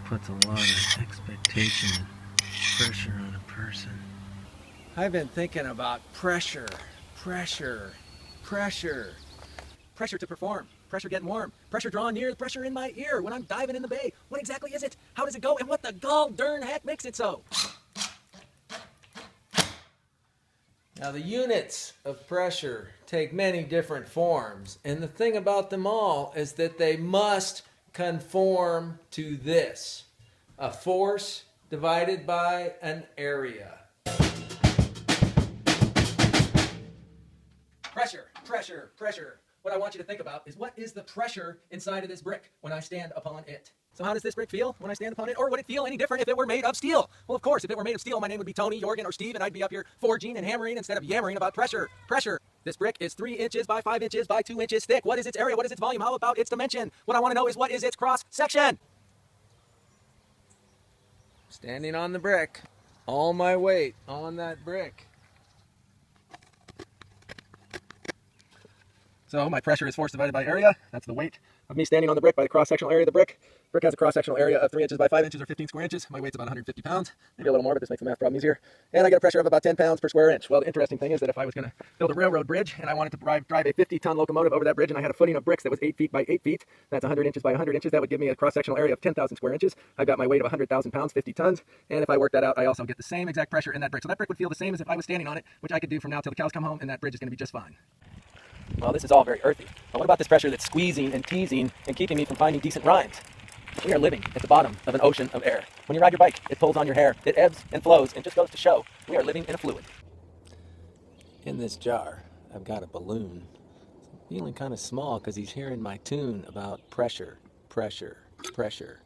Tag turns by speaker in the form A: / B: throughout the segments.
A: puts a lot of expectation and pressure on a person. I've been thinking about pressure, pressure, pressure. Pressure to perform, pressure getting warm, pressure drawing near, pressure in my ear when I'm diving in the bay. What exactly is it? How does it go? And what the gall darn heck makes it so? Now, the units of pressure take many different forms, and the thing about them all is that they must conform to this: a force divided by an area. Pressure, pressure, pressure. What I want you to think about is, what is the pressure inside of this brick when I stand upon it? So how does this brick feel when I stand upon it? Or would it feel any different if it were made of steel? Well, of course, if it were made of steel, my name would be Tony, Jorgen, or Steve, and I'd be up here forging and hammering instead of yammering about pressure. Pressure. This brick is 3 inches by 5 inches by 2 inches thick. What is its area? What is its volume? How about its dimension? What I want to know is, what is its cross section? Standing on the brick, all my weight on that brick. So my pressure is force divided by area. That's the weight of me standing on the brick by the cross-sectional area of the brick. Brick has a cross-sectional area of 3 inches by 5 inches, or 15 square inches. My weight's about 150 pounds, maybe a little more, but this makes the math problem easier. And I get a pressure of about 10 pounds per square inch. Well, the interesting thing is that if I was going to build a railroad bridge and I wanted to drive a 50-ton locomotive over that bridge, and I had a footing of bricks that was 8 feet by 8 feet, that's 100 inches by 100 inches. That would give me a cross-sectional area of 10,000 square inches. I've got my weight of 100,000 pounds, 50 tons. And if I work that out, I also get the same exact pressure in that brick. So that brick would feel the same as if I was standing on it, which I could do from now till the cows come home, and that bridge is going to be just fine. Well, this is all very earthy. But what about this pressure that's squeezing and teasing and keeping me from finding decent rhymes? We are living at the bottom of an ocean of air. When you ride your bike, it pulls on your hair. It ebbs and flows, and just goes to show we are living in a fluid. In this jar, I've got a balloon. I'm feeling kind of small because he's hearing my tune about pressure, pressure, pressure.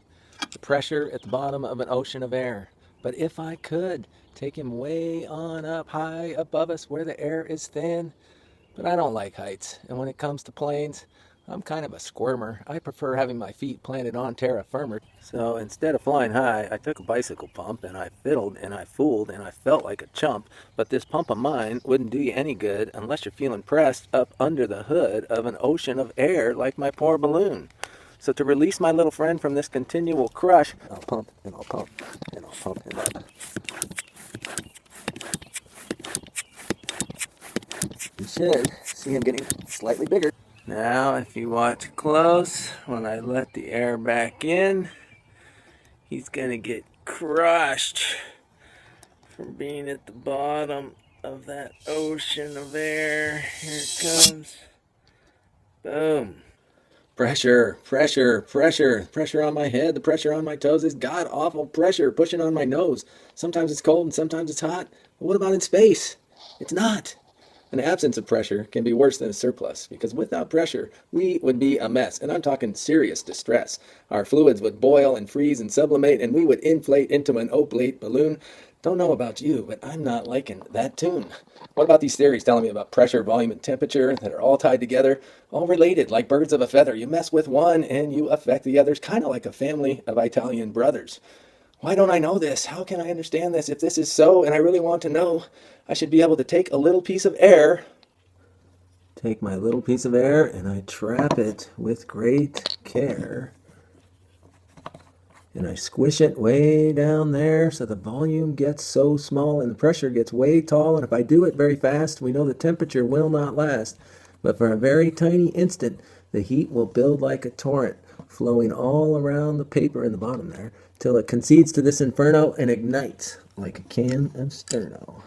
A: The pressure at the bottom of an ocean of air. But if I could take him way on up high above us where the air is thin. But I don't like heights, and when it comes to planes, I'm kind of a squirmer. I prefer having my feet planted on terra firma. So instead of flying high, I took a bicycle pump, and I fiddled, and I fooled, and I felt like a chump. But this pump of mine wouldn't do you any good unless you're feeling pressed up under the hood of an ocean of air like my poor balloon. So to release my little friend from this continual crush, I'll pump, and I'll pump, and I'll pump it up. You should see him getting slightly bigger. Now, if you watch close, when I let the air back in, he's going to get crushed from being at the bottom of that ocean of air. Here it comes. Boom. Pressure, pressure, pressure. Pressure on my head, the pressure on my toes is god-awful pressure pushing on my nose. Sometimes it's cold and sometimes it's hot. But what about in space? It's not. An absence of pressure can be worse than a surplus, because without pressure, we would be a mess, and I'm talking serious distress. Our fluids would boil and freeze and sublimate, and we would inflate into an oblate balloon. Don't know about you, but I'm not liking that tune. What about these theories telling me about pressure, volume, and temperature that are all tied together, all related like birds of a feather? You mess with one, and you affect the others, kind of like a family of Italian brothers. Why don't I know this? How can I understand this? If this is so, and I really want to know, I should be able to take a little piece of air. Take my little piece of air, and I trap it with great care. And I squish it way down there so the volume gets so small and the pressure gets way tall. And if I do it very fast, we know the temperature will not last. But for a very tiny instant, the heat will build like a torrent, flowing all around the paper in the bottom there, till it concedes to this inferno and ignites like a can of sterno.